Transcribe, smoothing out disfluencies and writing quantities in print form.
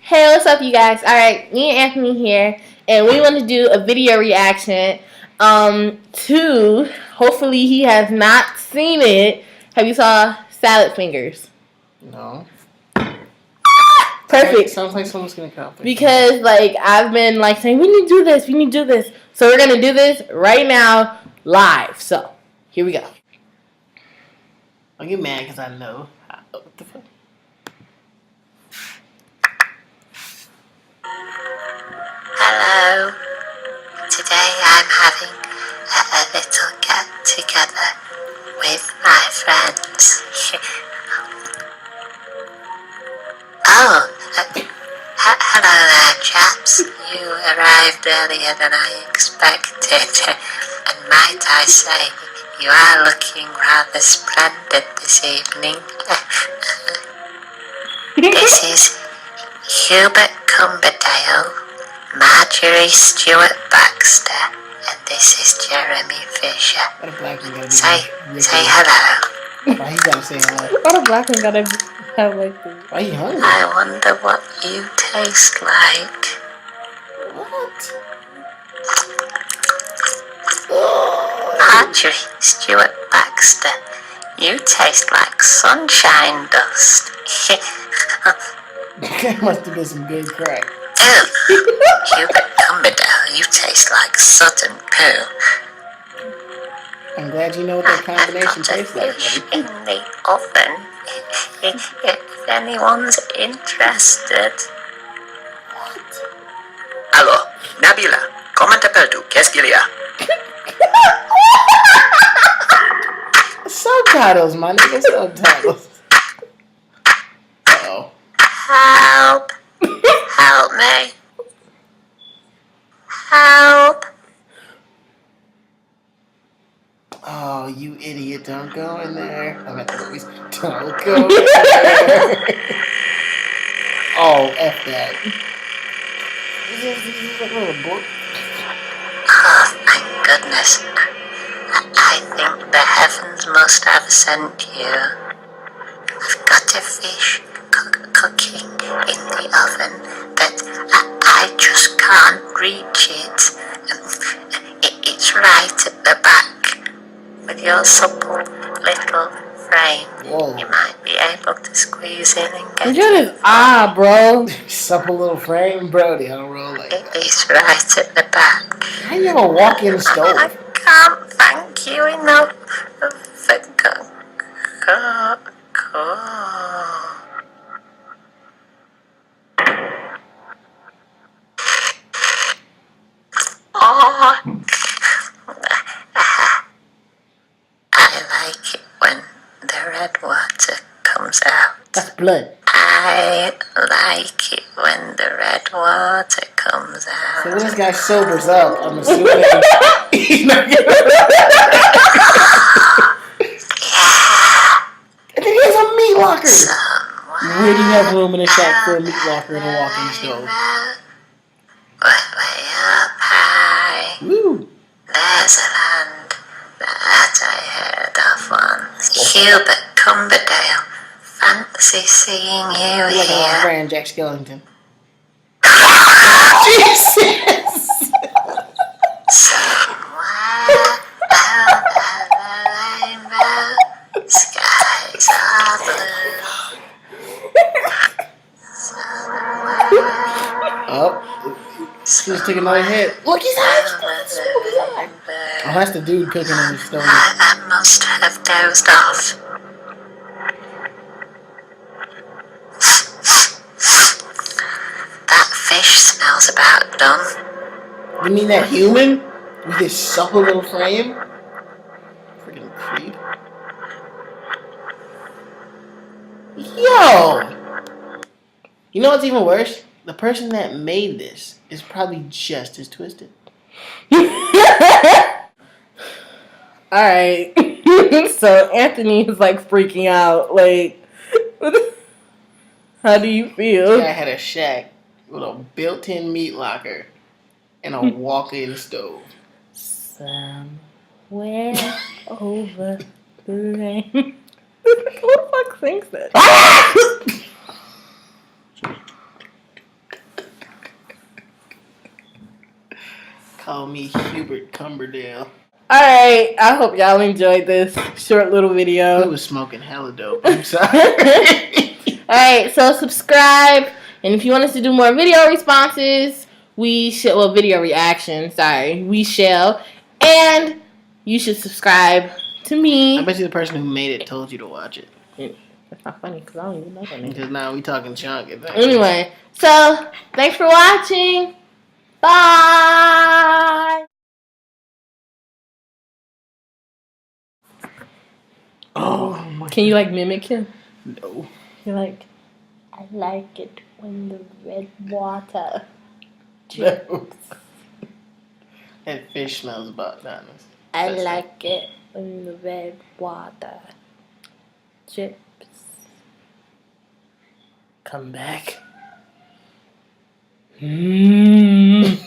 Hey, what's up, you guys? Alright, me and Anthony here, and we want to do a video reaction to, hopefully he has not seen it. Have you saw Salad Fingers? No. Perfect. Sounds like someone's gonna come. Because, like, I've been, like, saying, we need to do this, we need to do this. So we're going to do this right now, live. So, here we go. I'll get mad because I know. What the fuck? Hello. Today I'm having a little get together with my friends. Hello there, chaps. You arrived earlier than I expected, and might I say, you are looking rather splendid this evening. This is Hubert Cumberdale, Marjorie Stewart Baxter, and this is Jeremy Fisher. What a black man gotta Say hello. Why he gotta say hello? What a black man gotta have like this? Why he hungry? I wonder what you taste like. What? Marjorie Stewart Baxter, you taste like sunshine dust. That must have been some good crack. Hubert Cumberdale, you taste like Sutton poo. I'm glad you know what that combination I've got a tastes like, fish buddy. in the oven. If anyone's interested. What? Alors, Nabila, comment t'appelles-tu? Qu'est-ce qu'il y a? Subtitles, my nigga, subtitles. Uh-oh. Help! Help me! Help! Oh, you idiot, don't go in there. I'm at the movies. Don't go in there. Oh, F that. Oh, thank goodness. I think the heavens must have sent you. I've got a fish cooking in the oven, but I just can't reach it. It's right at the back. With your supple little frame, Whoa. you might be able to squeeze in and get Just bro. Supple little frame, Brody. I don't roll like that. It's right at the back. How you gonna walk in the I stove? can't thank you enough for Oh, I like it when the red water comes out. That's blood. I like it when the red water comes out. So when this guy sobers up, I'm assuming he's not gonna. And then he has a meat locker. Where do you have room in a shack for a meat locker and a walk-in stove? Way up high. Woo! There's a land that I heard of once. Hubert Cumberdale. Fancy seeing you Like here. Brian Jack Skellington. Jesus! Somewhere over the rainbow, skies are blue. Oh, just took another hit. Look, he's hot. Oh, that's the dude cooking in the stove. I must have dozed off. That fish smells about done. You mean that human with his supple little frame? Freaking creep. Yo! You know what's even worse? The person that made this is probably just as twisted. Alright. So Anthony is like freaking out. Like, how do you feel? This guy had a shack with a built-in meat locker and a walk-in stove. Somewhere over the rain. Who the fuck thinks that? Call me Hubert Cumberdale. Alright, I hope y'all enjoyed this short little video. He was smoking hella dope. I'm sorry. Alright, so subscribe. And if you want us to do more video responses, video reactions, we shall. And you should subscribe to me. I bet you the person who made it told you to watch it. That's not funny because I don't even know that name. Because now we talking chunk. Anyway, so thanks for watching. Bye. Oh my. Can you like mimic him? No. You're like, I like it when the red water No. That fish smells about that. I like it when the red water drips. Come back. Mmm.